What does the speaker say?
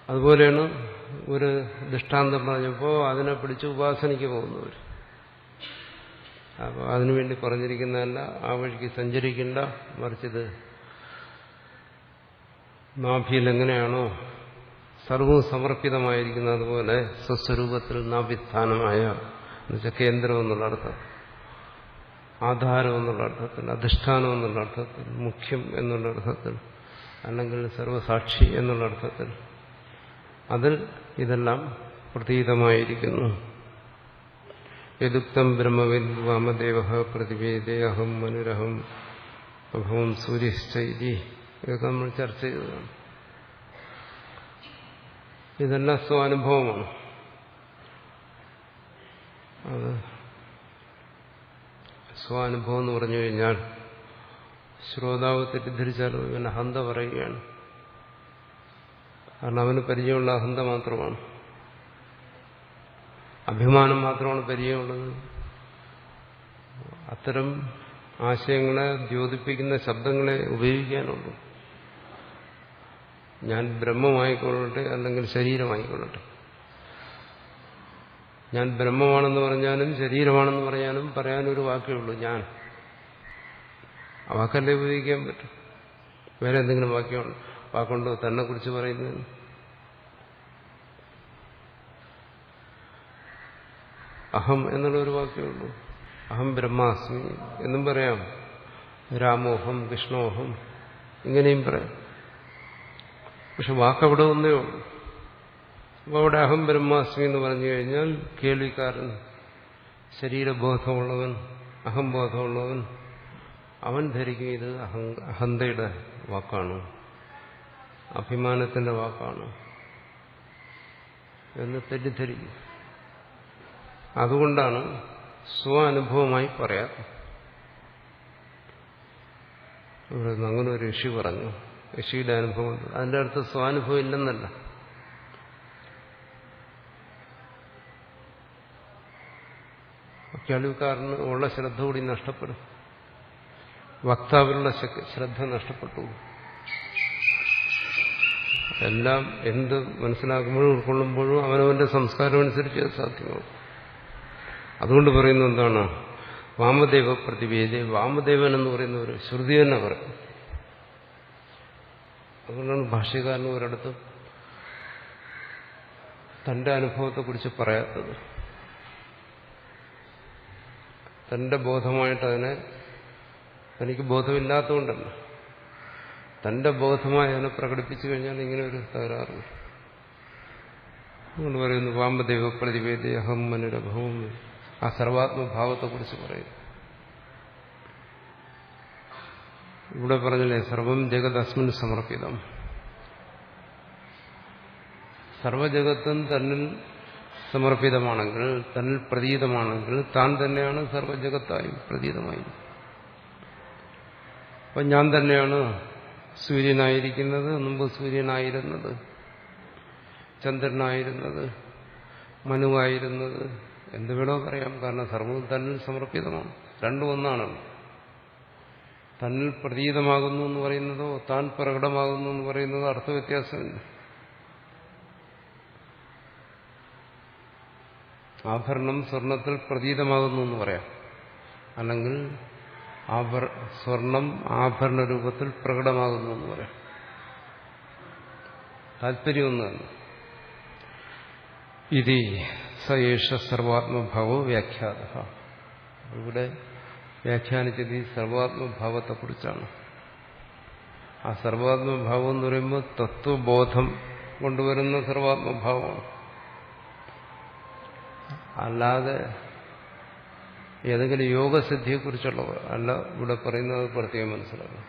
അതുപോലെയാണ് ഒരു ദൃഷ്ടാന്തം പറഞ്ഞപ്പോൾ അതിനെ പിടിച്ച് ഉപാസനയ്ക്ക് പോകുന്നവർ. അപ്പോൾ അതിനുവേണ്ടി പറഞ്ഞിരിക്കുന്നതല്ല, ആ വഴിക്ക് സഞ്ചരിക്കേണ്ട, മറിച്ചത് നാഭിയിൽ എങ്ങനെയാണോ സർവവും സമർപ്പിതമായിരിക്കുന്നത് അതുപോലെ സ്വസ്വരൂപത്തിൽ നാഭിസ്ഥാനമായ എന്നുവെച്ചാൽ കേന്ദ്രം എന്നുള്ള അർത്ഥം, ആധാരം എന്നുള്ള അർത്ഥത്തിൽ, അധിഷ്ഠാനം എന്നുള്ള അർത്ഥത്തിൽ, മുഖ്യം എന്നുള്ള അർത്ഥത്തിൽ, അല്ലെങ്കിൽ സർവസാക്ഷി എന്നുള്ള അർത്ഥത്തിൽ അതിൽ ഇതെല്ലാം പ്രതീതമായിരിക്കുന്നു. യദുക്തം ബ്രഹ്മവിദ് വാമദേവ പ്രതിവേദേ അഹം മനുരഹം അഭവം സൂര്യശ്ചൈതി, ഇതൊക്കെ നമ്മൾ ചർച്ച ചെയ്തതാണ്. ഇതെല്ലാം സ്വാനുഭവമാണ്. അത് സ്വാനുഭവം എന്ന് പറഞ്ഞു കഴിഞ്ഞാൽ ശ്രോതാവ് തെറ്റിദ്ധരിച്ചാലും ഇവൻ അഹന്ത പറയുകയാണ്. കാരണം അവന് പരിചയമുള്ള അഹന്ത മാത്രമാണ്, അഭിമാനം മാത്രമാണ് പരിചയമുള്ളത്. അത്തരം ആശയങ്ങളെ ദ്യോതിപ്പിക്കുന്ന ശബ്ദങ്ങളെ ഉപയോഗിക്കാനുള്ളൂ. ഞാൻ ബ്രഹ്മമായിക്കൊള്ളട്ടെ, അല്ലെങ്കിൽ ശരീരമായിക്കൊള്ളട്ടെ. ഞാൻ ബ്രഹ്മമാണെന്ന് പറഞ്ഞാലും ശരീരമാണെന്ന് പറഞ്ഞാലും പറയാനൊരു വാക്കേ ഉള്ളൂ, ഞാൻ. ആ വാക്കല്ലേ ഉപയോഗിക്കാൻ പറ്റും. വേറെ എന്തെങ്കിലും വാക്കുണ്ടോ തന്നെ കുറിച്ച് പറയുന്നതിന്? അഹം എന്നുള്ളൊരു വാക്കേ ഉള്ളൂ. അഹം ബ്രഹ്മാസ്മി എന്നും പറയാം, രാമോഹം കൃഷ്ണോഹം ഇങ്ങനെയും പറയാം. പക്ഷെ വാക്കവിടെ ഒന്നേ ഉള്ളൂ. അപ്പോൾ അവിടെ അഹം ബ്രഹ്മാസ്മി എന്ന് പറഞ്ഞു കഴിഞ്ഞാൽ കേൾവിക്കാരൻ, ശരീരബോധമുള്ളവൻ, അഹംബോധമുള്ളവൻ, അവൻ ധരിക്കും ഇത് അഹന്തയുടെ വാക്കാണ്, അഭിമാനത്തിന്റെ വാക്കാണ് എന്ന് തെറ്റിദ്ധരിക്കും. അതുകൊണ്ടാണ് സ്വാനുഭവമായി പറയാത്തത്. ഇവിടെ അങ്ങനെ ഒരു ഋഷി പറഞ്ഞു, ഋഷിയുടെ അനുഭവം. അതിൻ്റെ അടുത്ത് സ്വാനുഭവം ഇല്ലെന്നല്ല. കേൾവിക്കാരന് ഉള്ള ശ്രദ്ധ കൂടി നഷ്ടപ്പെടും, വക്താവിലുള്ള ശ്രദ്ധ നഷ്ടപ്പെട്ടു. എല്ലാം എന്ത് മനസ്സിലാക്കുമ്പോഴും ഉൾക്കൊള്ളുമ്പോഴും അവനവന്റെ സംസ്കാരം അനുസരിച്ച് അത് സാധ്യമാകും. അതുകൊണ്ട് പറയുന്നത് എന്താണ്? വാമദേവ പ്രതിവേദി. വാമദേവൻ എന്ന് പറയുന്ന ഒരു ശ്രുതി തന്നെ പറയും. അതുകൊണ്ടാണ് ഭാഷ്യകാരൻ ഒരിടത്തും തന്റെ അനുഭവത്തെക്കുറിച്ച് പറയാത്തത്. തന്റെ ബോധമായിട്ട് അതിനെ, തനിക്ക് ബോധമില്ലാത്തതുകൊണ്ടല്ല, തന്റെ ബോധമായി അതിനെ പ്രകടിപ്പിച്ചു കഴിഞ്ഞാൽ ഇങ്ങനെ ഒരു തകരാറുണ്ട്. അതുകൊണ്ട് പറയുന്നു വാമദേവ പ്രതിവേദി അഹം മനുരഭവും. ആ സർവാത്മഭാവത്തെക്കുറിച്ച് പറയുന്നു. ഇവിടെ പറഞ്ഞില്ലേ, സർവം ജഗത് അസ്മിൻ സമർപ്പിതം. സർവജഗത്തും തന്നിൽ സമർപ്പിതമാണെങ്കിൽ, തന്നിൽ പ്രതീതമാണെങ്കിൽ, താൻ തന്നെയാണ് സർവജഗത്തായും പ്രതീതമായി. അപ്പം ഞാൻ തന്നെയാണ് സൂര്യനായിരിക്കുന്നത്, മുമ്പ് സൂര്യനായിരുന്നത്, ചന്ദ്രനായിരുന്നത്, മനുവായിരുന്നത്, എന്ത് വേണോ പറയാം. കാരണം സർവ്വം തന്നിൽ സമർപ്പിതമാണ്. രണ്ടും ഒന്നാണല്ലോ. തന്നിൽ പ്രതീതമാകുന്നു എന്ന് പറയുന്നതോ താൻ പ്രകടമാകുന്നു എന്ന് പറയുന്നതോ അർത്ഥവ്യത്യാസമില്ല. ആഭരണം സ്വർണത്തിൽ പ്രതീതമാകുന്നു എന്ന് പറയാം, അല്ലെങ്കിൽ സ്വർണം ആഭരണ രൂപത്തിൽ പ്രകടമാകുന്നു എന്ന് പറയാം. താല്പര്യമൊന്നുമല്ല. ഇത് സയേഷ സർവാത്മഭാവോ വ്യാഖ്യാത. ഇവിടെ വ്യാഖ്യാനിച്ചത് ഈ സർവാത്മഭാവത്തെക്കുറിച്ചാണ്. ആ സർവാത്മഭാവം എന്ന് പറയുമ്പോൾ തത്വബോധം കൊണ്ടുവരുന്ന സർവാത്മഭാവമാണ്. അല്ലാതെ ഏതെങ്കിലും യോഗസിദ്ധിയെക്കുറിച്ചുള്ള അല്ല ഇവിടെ പറയുന്നത്. പ്രത്യേകം മനസ്സിലാക്കണം.